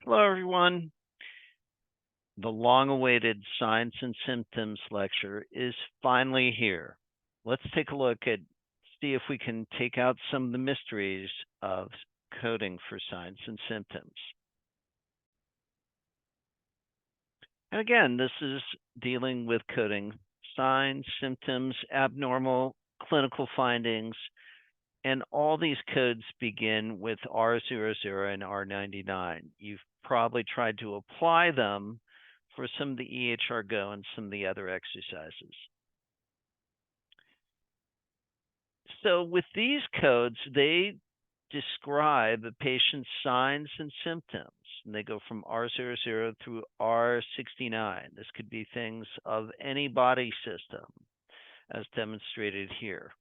Hello, everyone. The long-awaited Signs and Symptoms lecture is finally here. Let's take a look at, see if we can take out some of the mysteries of coding for signs and symptoms. And again, this is dealing with coding signs, symptoms, abnormal clinical findings, and all these codes begin with R00 and R99. You've probably tried to apply them for some of the EHR Go and some of the other exercises. So with these codes, they describe a patient's signs and symptoms, and they go from R00 through R69. This could be things of any body system, as demonstrated here.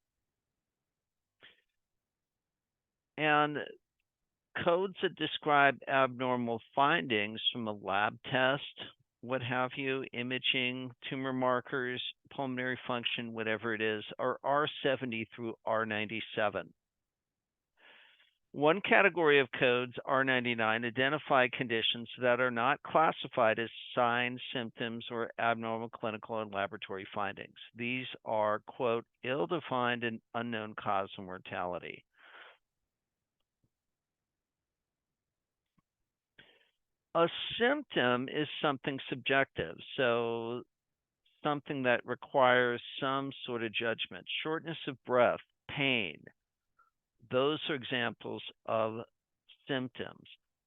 And codes that describe abnormal findings from a lab test, what have you, imaging, tumor markers, pulmonary function, whatever it is, are R70 through R97. One category of codes, R99, identify conditions that are not classified as signs, symptoms, or abnormal clinical and laboratory findings. These are, quote, ill-defined and unknown cause of mortality. A symptom is something subjective, so something that requires some sort of judgment. Shortness of breath, pain, those are examples of symptoms.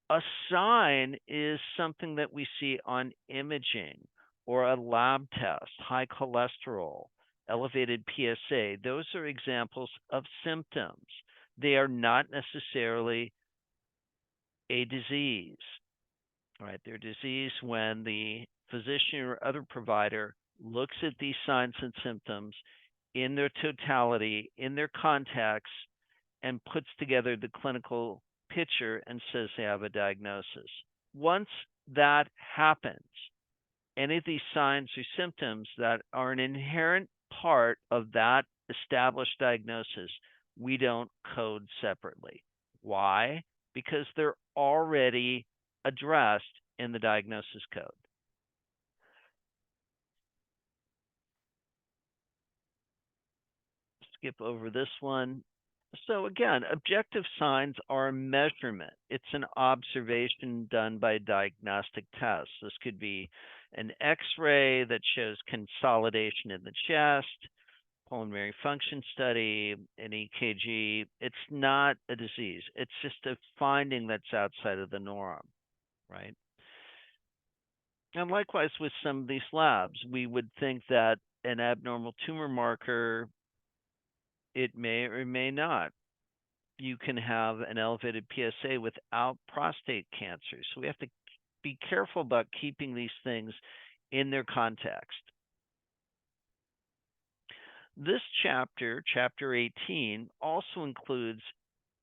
A sign is something that we see on imaging or a lab test, high cholesterol, elevated PSA. Those are examples of symptoms. They are not necessarily a disease. All right, they're disease when the physician or other provider looks at these signs and symptoms in their totality, in their context, and puts together the clinical picture and says they have a diagnosis. Once that happens, any of these signs or symptoms that are an inherent part of that established diagnosis, we don't code separately. Why? Because they're already addressed in the diagnosis code. Skip over this one. So again, objective signs are a measurement. It's an observation done by a diagnostic test. This could be an X-ray that shows consolidation in the chest, pulmonary function study, an EKG. It's not a disease. It's just a finding that's outside of the norm, right? And likewise with some of these labs, we would think that an abnormal tumor marker, it may or may not. You can have an elevated PSA without prostate cancer. So we have to be careful about keeping these things in their context. This chapter, chapter 18, also includes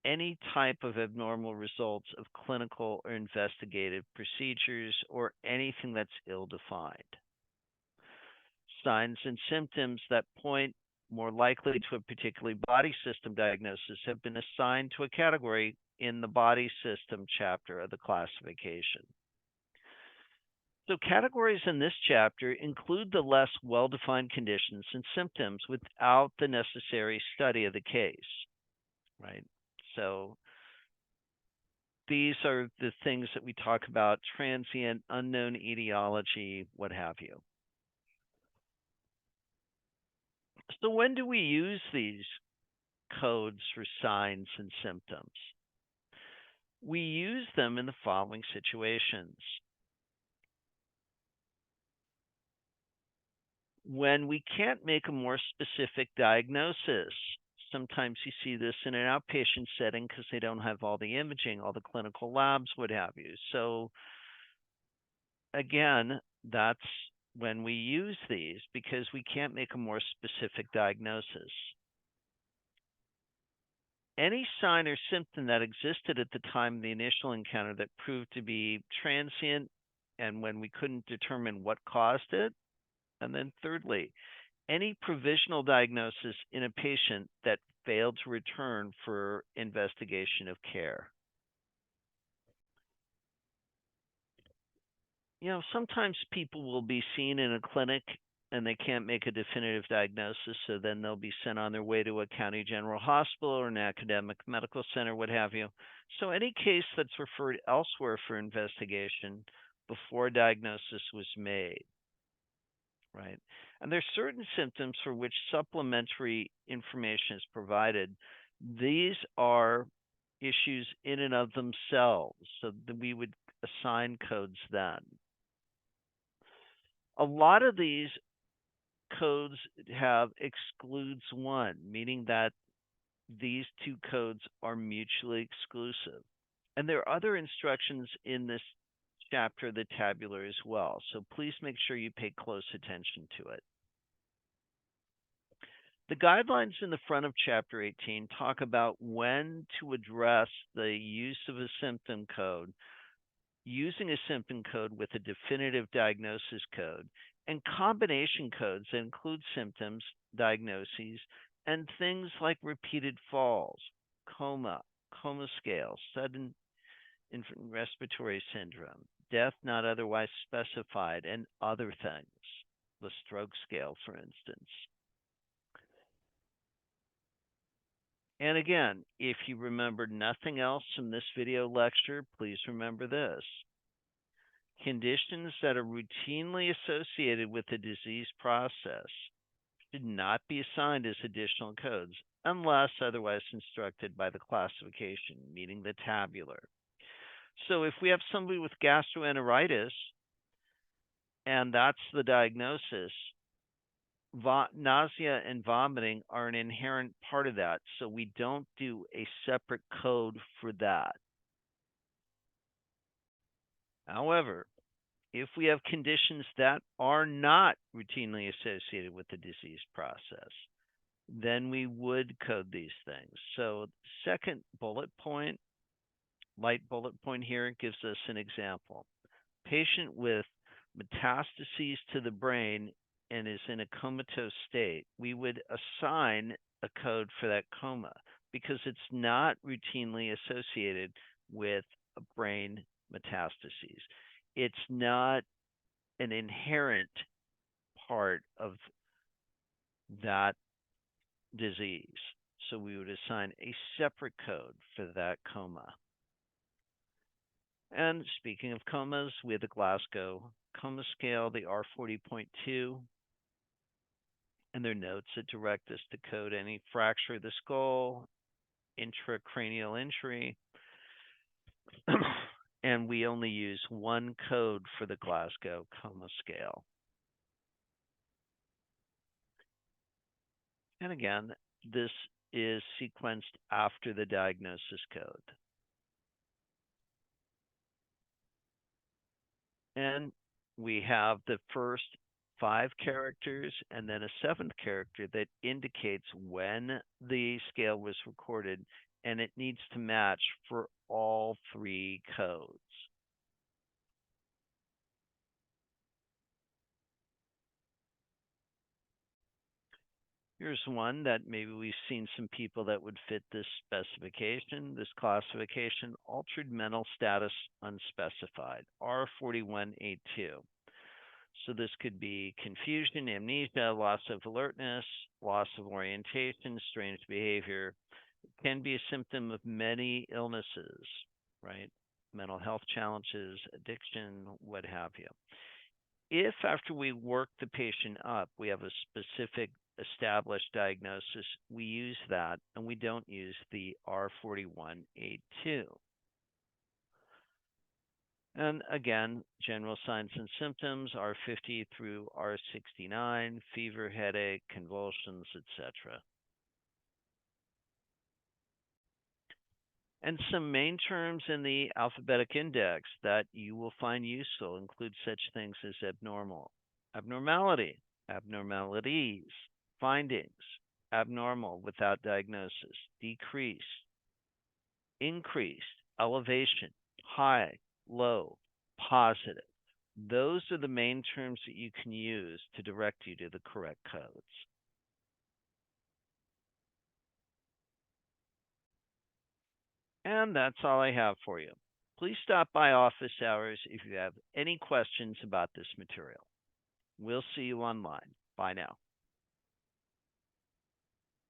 any type of abnormal results of clinical or investigative procedures or anything that's ill-defined. Signs and symptoms that point more likely to a particular body system diagnosis have been assigned to a category in the body system chapter of the classification. So categories in this chapter include the less well-defined conditions and symptoms without the necessary study of the case, right? So these are the things that we talk about: transient, unknown etiology, what have you. So when do we use these codes for signs and symptoms? We use them in the following situations. When we can't make a more specific diagnosis, sometimes you see this in an outpatient setting because they don't have all the imaging, all the clinical labs, what have you. So again, that's when we use these because we can't make a more specific diagnosis. Any sign or symptom that existed at the time of the initial encounter that proved to be transient and when we couldn't determine what caused it. And then thirdly, any provisional diagnosis in a patient that failed to return for investigation of care. Sometimes people will be seen in a clinic and they can't make a definitive diagnosis, so then they'll be sent on their way to a county general hospital or an academic medical center, what have you. So any case that's referred elsewhere for investigation before diagnosis was made, right? And there's certain symptoms for which supplementary information is provided. These are issues in and of themselves, so that we would assign codes then. A lot of these codes have excludes one, meaning that these two codes are mutually exclusive. And there are other instructions in this chapter, the tabular, as well. So please make sure you pay close attention to it. The guidelines in the front of Chapter 18 talk about when to address the use of a symptom code, using a symptom code with a definitive diagnosis code, and combination codes that include symptoms, diagnoses, and things like repeated falls, coma scale, sudden infant respiratory syndrome, death not otherwise specified, and other things. The stroke scale, for instance. And again, if you remember nothing else from this video lecture, please remember this. Conditions that are routinely associated with the disease process should not be assigned as additional codes unless otherwise instructed by the classification, meaning the tabular. So if we have somebody with gastroenteritis and that's the diagnosis, nausea and vomiting are an inherent part of that. So we don't do a separate code for that. However, if we have conditions that are not routinely associated with the disease process, then we would code these things. So, second bullet point, light bullet point here, gives us an example. Patient with metastases to the brain and is in a comatose state, we would assign a code for that coma because it's not routinely associated with brain metastases. It's not an inherent part of that disease. So we would assign a separate code for that coma. And speaking of comas, we have the Glasgow Coma Scale, the R40.2, and their notes that direct us to code any fracture of the skull, intracranial injury, and we only use one code for the Glasgow Coma Scale. And again, this is sequenced after the diagnosis code. And we have the first 5 characters and then a 7th character that indicates when the scale was recorded, and it needs to match for all 3 codes. Here's one that maybe we've seen some people that would fit this specification, this classification, altered mental status unspecified, R4182. So this could be confusion, amnesia, loss of alertness, loss of orientation, strange behavior. It can be a symptom of many illnesses, right? Mental health challenges, addiction, what have you. If after we work the patient up, we have a specific established diagnosis, we use that and we don't use the R4182. And again, general signs and symptoms, R50 through R69, fever, headache, convulsions, etc. And some main terms in the alphabetic index that you will find useful include such things as abnormal, abnormality, abnormalities, findings, abnormal without diagnosis, decreased, increased, elevation, high, low, positive. Those are the main terms that you can use to direct you to the correct codes. And that's all I have for you. Please stop by office hours if you have any questions about this material. We'll see you online. Bye now.